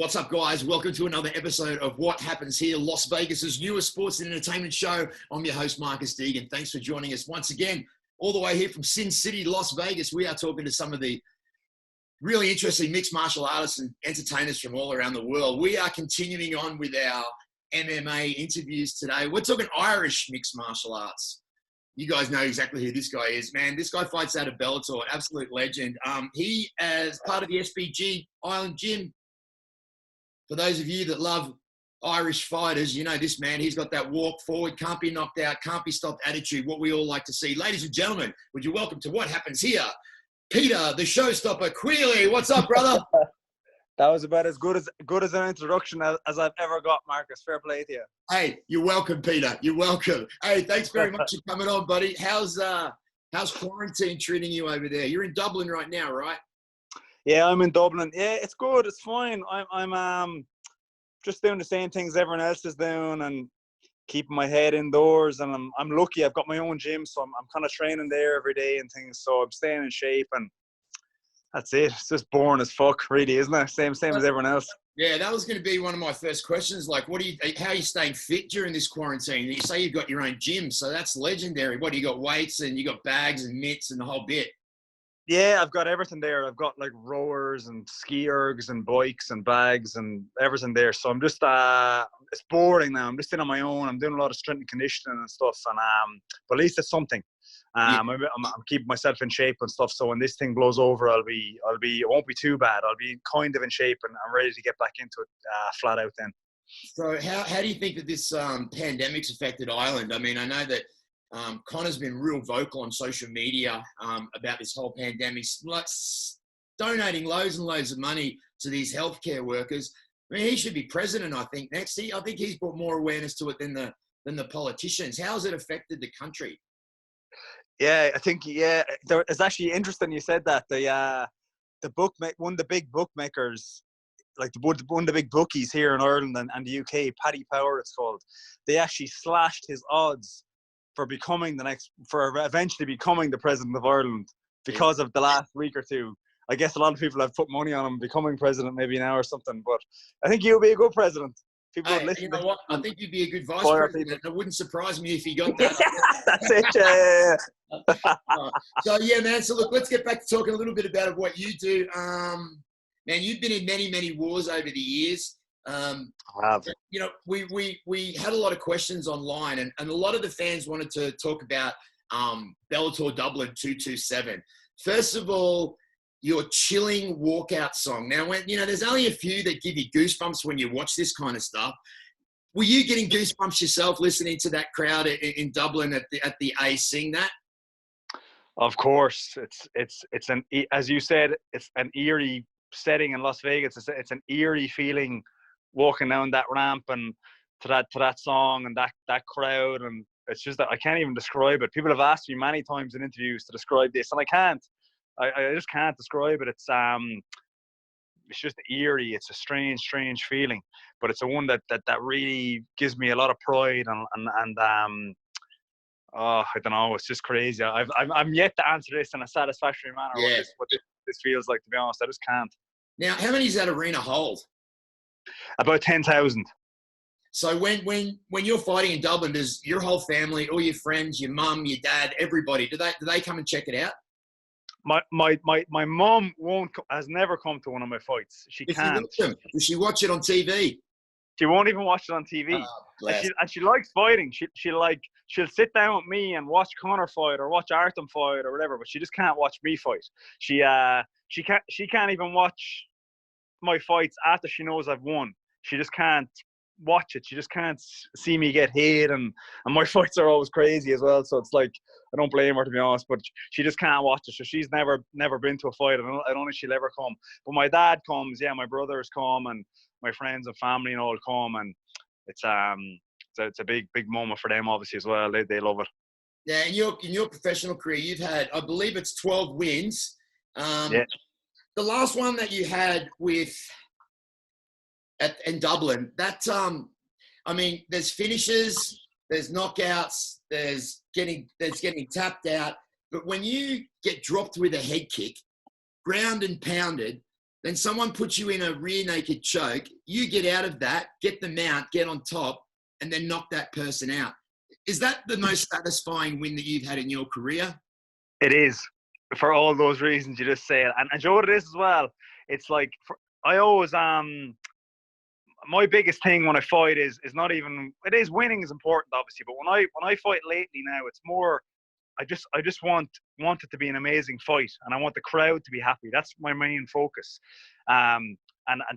What's up, guys? Welcome to another episode of What Happens Here, Las Vegas's newest sports and entertainment show. I'm your host, Marcus Deegan. Thanks for joining us once again, all the way here from Sin City, Las Vegas. We are talking to some of the really interesting mixed martial artists and entertainers from all around the world. We are continuing on with our MMA interviews today. We're talking Irish mixed martial arts. You guys know exactly who this guy is, man. This guy fights out of Bellator, absolute legend. He, as part of the SBG Ireland gym, for those of you that love Irish fighters, you know this man. He's got that walk forward, can't be knocked out, can't be stopped attitude, what we all like to see. Ladies and gentlemen, would you welcome to What Happens Here, Peter, the Showstopper Queally. What's up, brother? That was about as good as an introduction as I've ever got, Marcus. Fair play to you. Hey, you're welcome, Peter. You're welcome. Hey, thanks very much for coming on, buddy. How's quarantine treating you over there? You're in Dublin right now, right? Yeah, I'm in Dublin. Yeah, it's good. It's fine. I'm just doing the same things everyone else is doing and keeping my head indoors. And I'm lucky. I've got my own gym, so I'm kind of training there every day and things. So I'm staying in shape, and that's it. It's just boring as fuck, really, isn't it? Same as everyone else. Yeah, that was going to be one of my first questions. Like, how are you staying fit during this quarantine? You say you've got your own gym, so that's legendary. What, you got weights and you got bags and mitts and the whole bit? Yeah, I've got everything there. I've got like rowers and ski ergs and bikes and bags and everything there. So I'm just, it's boring now. I'm just in on my own. I'm doing a lot of strength and conditioning and stuff. And but at least it's something. I'm keeping myself in shape and stuff. So when this thing blows over, it won't be too bad. I'll be kind of in shape and I'm ready to get back into it flat out then. So how do you think that this pandemic's affected Ireland? I mean, I know that Conor's been real vocal on social media about this whole pandemic, donating loads and loads of money to these healthcare workers. I mean, he should be president, I think, next. I think he's brought more awareness to it than the politicians. How has it affected the country? Yeah, I think, it's actually interesting you said that. One of the big bookmakers, like one of the big bookies here in Ireland and the UK, Paddy Power it's called, they actually slashed his odds for eventually becoming the president of Ireland because of the last week or two. I guess a lot of people have put money on him becoming president maybe now or something, but I think you'll be a good president. People would listen. You know what? I think you'd be a good vice president. It wouldn't surprise me if he got that. That's it, yeah. So, yeah, man. So, look, let's get back to talking a little bit about what you do. Man, you've been in many, many wars over the years. You know, we had a lot of questions online, and a lot of the fans wanted to talk about Bellator Dublin 227. First of all, your chilling walkout song. Now, when there's only a few that give you goosebumps when you watch this kind of stuff. Were you getting goosebumps yourself listening to that crowd in Dublin at the A sing that? Of course, it's as you said, it's an eerie setting in Las Vegas. It's an eerie feeling walking down that ramp and to that song and that crowd, and it's just that I can't even describe it. People have asked me many times in interviews to describe this, and I can't. I just can't describe it. It's just eerie. It's a strange feeling, but it's a one that really gives me a lot of pride and I don't know. It's just crazy. I'm yet to answer this in a satisfactory manner. Yeah. What this feels like, to be honest. I just can't. Now, how many does that arena hold? About 10,000. So when you're fighting in Dublin, does your whole family, all your friends, your mum, your dad, everybody, do they come and check it out? My mum has never come to one of my fights. She can't. Does she watch it on TV? She won't even watch it on TV. And she likes fighting. She'll sit down with me and watch Conor fight or watch Artem fight or whatever, but she just can't watch me fight. She can't even watch my fights after she knows I've won. She just can't watch it. She just can't see me get hit, and my fights are always crazy as well. So it's like, I don't blame her, to be honest, but she just can't watch it. So she's never been to a fight. I don't think she'll ever come. But my dad comes, yeah, my brothers come, and my friends and family and all come, and it's a big moment for them, obviously, as well. They love it. Yeah, in your professional career, you've had, I believe it's 12 wins. Yeah. The last one that you had in Dublin, I mean, there's finishes, there's knockouts, there's getting tapped out. But when you get dropped with a head kick, ground and pounded, then someone puts you in a rear naked choke, you get out of that, get the mount, get on top, and then knock that person out. Is that the most satisfying win that you've had in your career? It is, for all those reasons you just said. And you know what it is as well? It's like, I always, my biggest thing when I fight is not even, it is winning is important, obviously, but when I fight lately now, it's more, I just want it to be an amazing fight, and I want the crowd to be happy. That's my main focus. And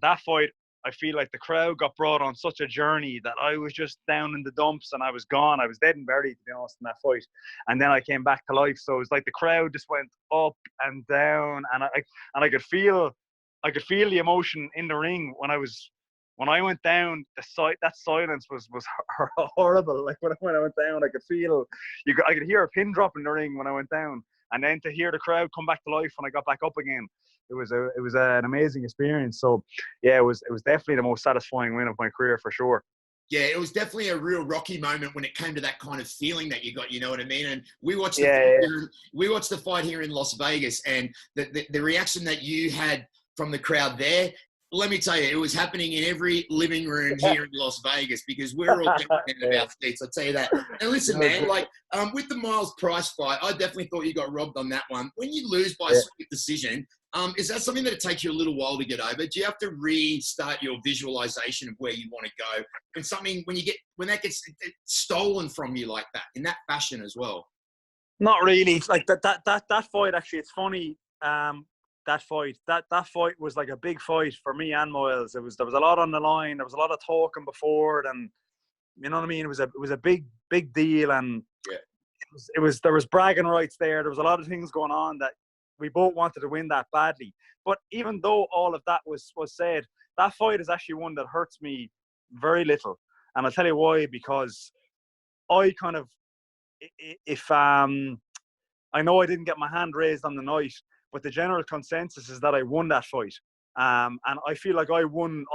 that fight, I feel like the crowd got brought on such a journey that I was just down in the dumps and I was gone. I was dead and buried, to be honest, in that fight. And then I came back to life. So it was like the crowd just went up and down, and I could feel the emotion in the ring when I went down. That silence was horrible. Like when I went down, I could hear a pin drop in the ring when I went down, and then to hear the crowd come back to life when I got back up again, it was an amazing experience. So yeah, it was definitely the most satisfying win of my career for sure. Yeah, it was definitely a real rocky moment when it came to that kind of feeling that you got, you know what I mean? And we watched the fight here in Las Vegas, and the reaction that you had from the crowd there, let me tell you, it was happening in every living room here in Las Vegas, because we're all getting about seats. I'll tell you that. And listen, man, like with the Miles Price fight, I definitely thought you got robbed on that one. When you lose by a split decision, is that something that it takes you a little while to get over? Do you have to restart your visualization of where you want to go? When that gets stolen from you like that, in that fashion as well? Not really. Like that fight, actually, it's funny. That fight was like a big fight for me and Miles. There was a lot on the line. There was a lot of talking before it, and you know what I mean. It was a big deal, and there was bragging rights there. There was a lot of things going on that we both wanted to win that badly. But even though all of that was said, that fight is actually one that hurts me very little, and I'll tell you why. Because I kind of, I know I didn't get my hand raised on the night, but the general consensus is that I won that fight, and I feel like I won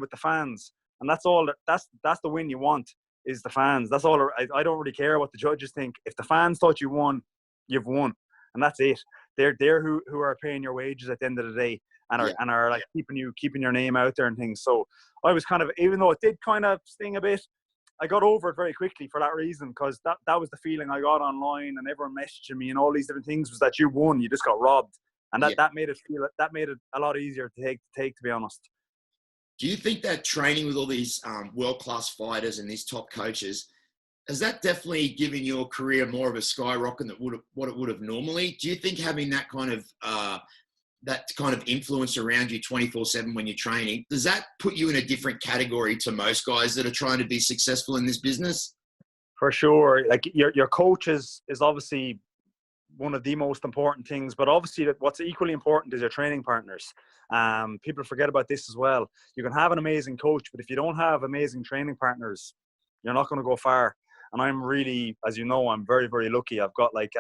with the fans, and that's all. That's the win you want, is the fans. That's all. I don't really care what the judges think. If the fans thought you won, you've won, and that's it. They're who are paying your wages at the end of the day, and are like keeping your name out there and things. So I was kind of, even though it did kind of sting a bit, I got over it very quickly for that reason, because that was the feeling I got online, and everyone messaging me and all these different things, was that you won, you just got robbed, and that made it a lot easier to take, to be honest. Do you think that training with all these world-class fighters and these top coaches, has that definitely given your career more of a skyrocket than what it would have normally? Do you think having that kind of influence around you 24/7 when you're training, does that put you in a different category to most guys that are trying to be successful in this business? For sure. Like your coach is obviously one of the most important things, but obviously what's equally important is your training partners. People forget about this as well. You can have an amazing coach, but if you don't have amazing training partners, you're not going to go far. And I'm really, as you know, I'm very, very lucky. I've got like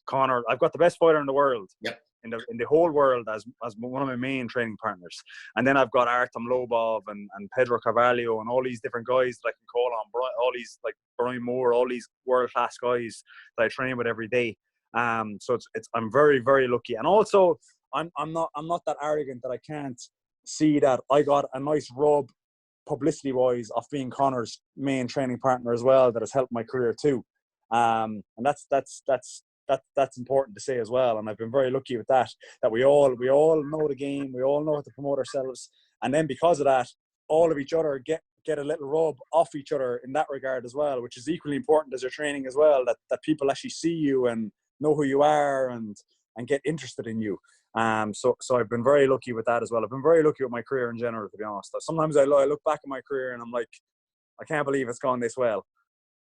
Conor. I've got the best fighter in the world. Yep. In the whole world as one of my main training partners. And then I've got Artem Lobov and Pedro Carvalho and all these different guys that I can call on, all these, like Brian Moore, all these world-class guys that I train with every day. So I'm very, very lucky. And also I'm not that arrogant that I can't see that I got a nice rub publicity-wise of being Conor's main training partner as well, that has helped my career too. And that's important to say as well. And I've been very lucky with that we all know the game, we all know how to promote ourselves, and then because of that, all of each other get a little rub off each other in that regard as well, which is equally important as your training as well, that people actually see you and know who you are and get interested in you. So I've been very lucky with that as well. I've been very lucky with my career in general, to be honest. Sometimes I look back at my career and I'm like, I can't believe it's gone this well.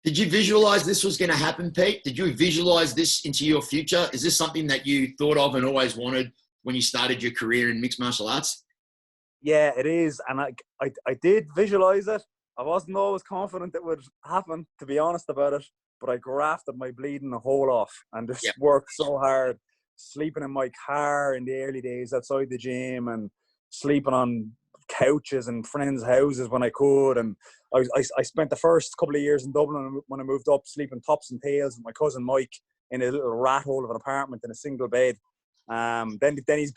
Did you visualize this was going to happen, Pete? Did you visualize this into your future? Is this something that you thought of and always wanted when you started your career in mixed martial arts? Yeah, it is. And I did visualize it. I wasn't always confident it would happen, to be honest about it. But I grafted my bleeding a hole off and just worked so hard, sleeping in my car in the early days outside the gym and sleeping on couches in friends' houses when I could. And I spent the first couple of years in Dublin when I moved up, sleeping tops and tails with my cousin Mike in a little rat hole of an apartment in a single bed. Then his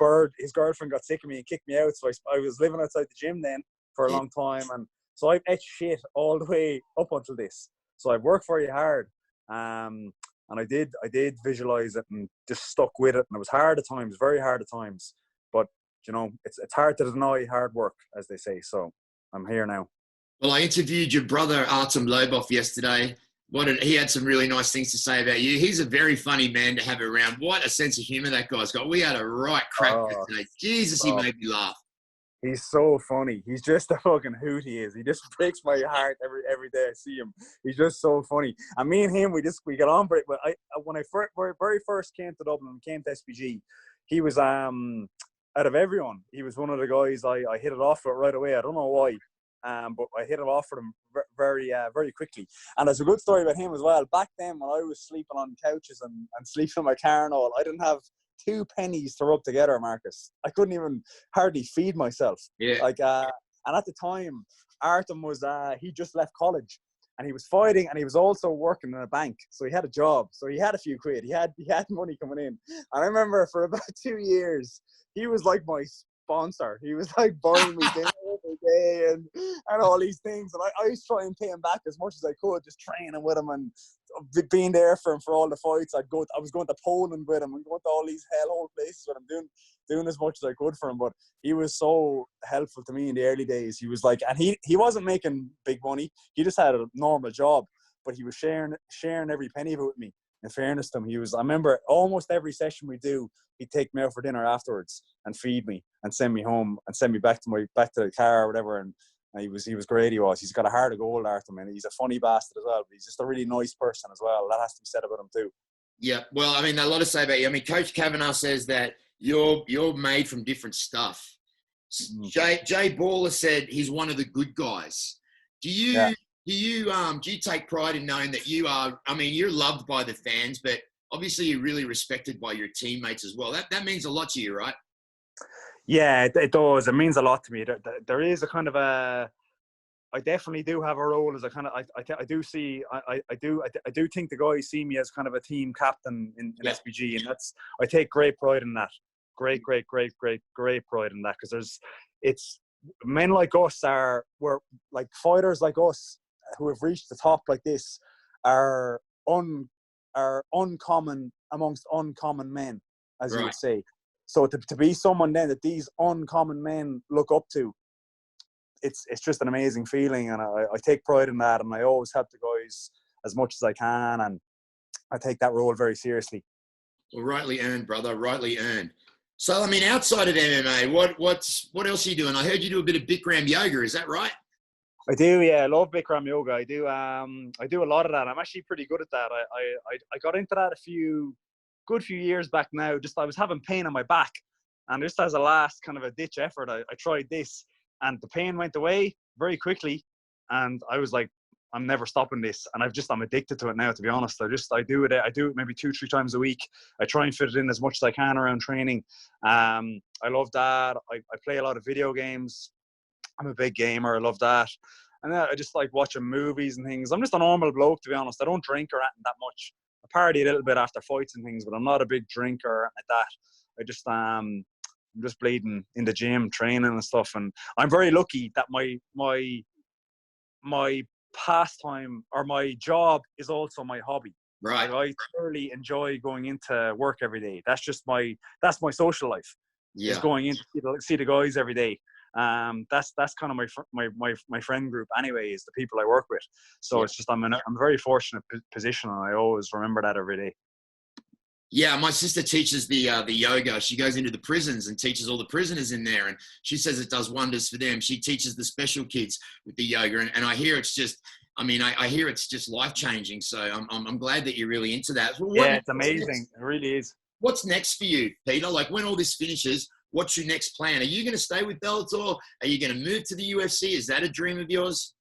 girlfriend got sick of me and kicked me out. So I was living outside the gym then for a long time, and so I've etched shit all the way up until this. So I've worked very hard, and I did visualize it and just stuck with it. And it was hard at times, very hard at times, but you know, it's hard to deny hard work, as they say. So I'm here now. Well, I interviewed your brother Artem Lobov yesterday. He had some really nice things to say about you. He's a very funny man to have around. What a sense of humor that guy's got. We had a right crack today. Jesus, he made me laugh. He's so funny. He's just a fucking hoot. He is. He just breaks my heart every day I see him. He's just so funny. And me and him, we get on. But when I very first came to Dublin and came to SBG, he was out of everyone, he was one of the guys I hit it off with right away. I don't know why. But I hit it off with him very quickly. And there's a good story about him as well. Back then, when I was sleeping on couches and sleeping in my car and all, I didn't have 2 pennies to rub together, Marcus. I couldn't even hardly feed myself. Yeah. And at the time, Artem was he just left college, and he was fighting, and he was also working in a bank. So he had a job. So he had a few quid. He had money coming in. And I remember for about 2 years, he was like my sponsor. He was like buying me dinner every day and all these things. And I used to try and pay him back as much as I could, just training with him and being there for him for all the fights. I was going to Poland with him and going to all these hellhole places with him, doing as much as I could for him. But he was so helpful to me in the early days. He was like, and he wasn't making big money. He just had a normal job, but he was sharing every penny of it with me. In fairness to him, I remember almost every session we do, he'd take me out for dinner afterwards and feed me and send me home and send me back to the car or whatever. And he was great. He's got a heart of gold, Artem, and he's a funny bastard as well. But he's just a really nice person as well. That has to be said about him too. Yeah, well, I mean, a lot to say about you. I mean, Coach Kavanagh says that you're made from different stuff. Jay Baller said he's one of the good guys. Do you take pride in knowing that you are? I mean, you're loved by the fans, but obviously you're really respected by your teammates as well. That means a lot to you, right? Yeah, it does. It means a lot to me. There is a kind of a. I definitely do have a role as a kind of. I do see. I do think the guys see me as kind of a team captain in SBG, and I take great pride in that. Great pride in that, because it's men like us we're like fighters like us who have reached the top like this are uncommon amongst uncommon men, as you would say. So to be someone then that these uncommon men look up to, it's just an amazing feeling, and I take pride in that, and I always help the guys as much as I can, and I take that role very seriously. Well, rightly earned, brother. Rightly earned. So, I mean, outside of MMA, what else are you doing? I heard you do a bit of Bikram yoga. Is that right? I do, yeah. I love Bikram yoga. I do a lot of that. I'm actually pretty good at that. I got into that a good few years back now. Just I was having pain on my back, and just as a last kind of a ditch effort, I tried this, and the pain went away very quickly, and I was like, I'm never stopping this, and I'm addicted to it now, to be honest. I do it maybe 2-3 times a week. I try and fit it in as much as I can around training. I love that. I play a lot of video games. I'm a big gamer. I love that. And then I just like watching movies and things. I'm just a normal bloke, to be honest. I don't drink or anything that much. I party a little bit after fights and things, but I'm not a big drinker like that. I just I'm just bleeding in the gym, training and stuff. And I'm very lucky that my pastime or my job is also my hobby. Right. Like, I thoroughly enjoy going into work every day. That's my social life. Yeah. Is going in to see the guys every day. That's kind of my friend group anyway, is the people I work with. So it's just I'm in a very fortunate position, and I always remember that every day. Yeah, my sister teaches the yoga. She goes into the prisons and teaches all the prisoners in there, and she says it does wonders for them. She teaches the special kids with the yoga, and I hear it's just, I hear it's just life changing. So I'm glad that you're really into that. Well, it's amazing. It really is. What's next for you, Peter? Like, when all this finishes, what's your next plan? Are you going to stay with Bellator? Are you going to move to the UFC? Is that a dream of yours?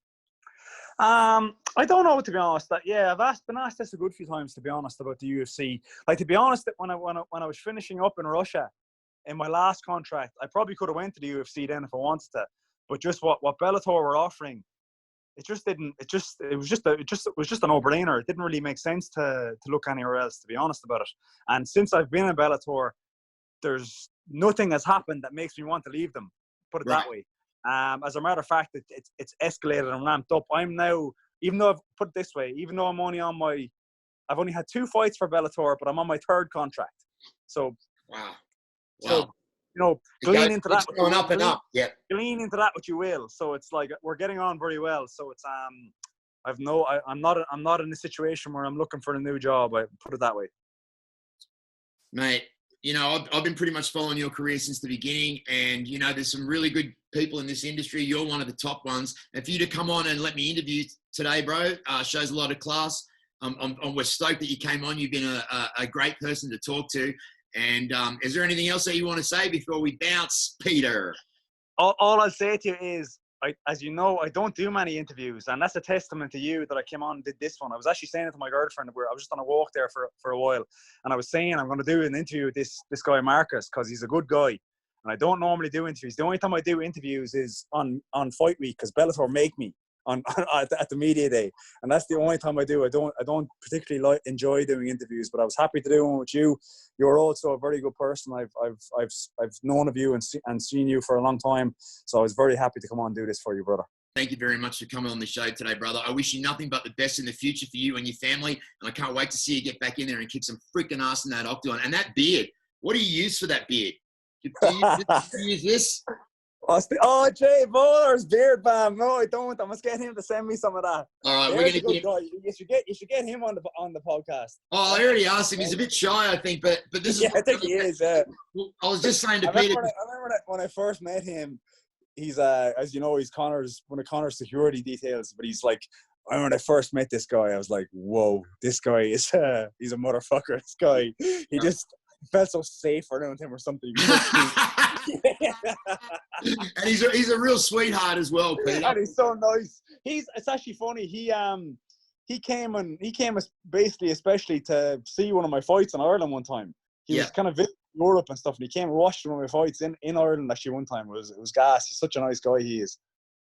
I don't know, to be honest. I've been asked this a good few times, to be honest, about the UFC. Like, to be honest, when I was finishing up in Russia in my last contract, I probably could have went to the UFC then if I wanted to. But just what Bellator were offering, it was just a no-brainer. It didn't really make sense to look anywhere else, to be honest about it. And since I've been in Bellator, there's nothing has happened that makes me want to leave them. Put it that way. As a matter of fact, it's escalated and ramped up. I'm now, even though I've put it this way, even though I'm only on I've only had 2 fights for Bellator, but I'm on my 3rd contract. So, so you know, glean into that. Going up and up. Yeah. Glean into that what you will. So it's like we're getting on very well. So it's I'm not in a situation where I'm looking for a new job. I put it that way. Mate, you know, I've been pretty much following your career since the beginning, and you know, there's some really good people in this industry. You're one of the top ones. And for you to come on and let me interview today, bro, shows a lot of class. We're stoked that you came on. You've been a great person to talk to. And is there anything else that you want to say before we bounce, Peter? All I'll say to you is, as you know, I don't do many interviews, and that's a testament to you that I came on and did this one. I was actually saying it to my girlfriend. I was just on a walk there for a while, and I was saying I'm going to do an interview with this guy Marcus because he's a good guy, and I don't normally do interviews. The only time I do interviews is on fight week because Bellator make me at the media day, and that's the only time I do. I don't particularly enjoy doing interviews, but I was happy to do one with you. You're also a very good person. I've known of you and seen you for a long time, so I was very happy to come on and do this for you, brother. Thank you very much for coming on the show today, brother. I wish you nothing but the best in the future for you and your family, and I can't wait to see you get back in there and kick some freaking ass in that octagon. And that beard, what do you use for that beard? Do you use this? Oh, Jay Bowler's beard balm. No, I don't. I must get him to send me some of that. All right, we're gonna get him. You should get him on the podcast. Oh, I already asked him. He's a bit shy, I think, but this is. Yeah, I think he is. Yeah. I was just saying to Peter. I remember when I first met him. He's as you know, he's one of Conor's security details. But he's like, when I first met this guy, I was like, whoa, this guy is he's a motherfucker. This guy, he just felt so safe around him or something. And he's a real sweetheart as well, Peter. And he's so nice. It's actually funny. He came basically especially to see one of my fights in Ireland one time. He was kind of visiting Europe and stuff, and he came and watched one of my fights in Ireland actually one time. It was gas. He's such a nice guy. He is.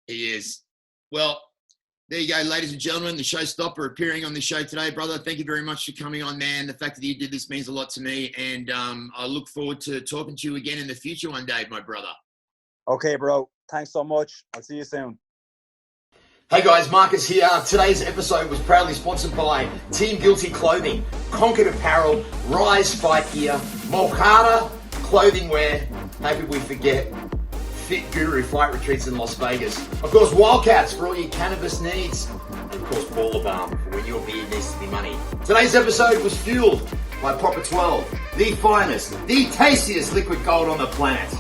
He is. Well, there you go, ladies and gentlemen. The Showstopper appearing on the show today, brother. Thank you very much for coming on, man. The fact that you did this means a lot to me, and I look forward to talking to you again in the future one day, my brother. Okay, bro. Thanks so much. I'll see you soon. Hey guys, Marcus here. Today's episode was proudly sponsored by Team Guilty Clothing, Conquered Apparel, Rise Fight Gear, Molcata Clothing Wear, how could we forget Fit Guru Fight Retreats in Las Vegas. Of course, Wildcats for all your cannabis needs. And of course, Baller Balm for when your beard needs to be money. Today's episode was fueled by Proper 12, the finest, the tastiest liquid gold on the planet.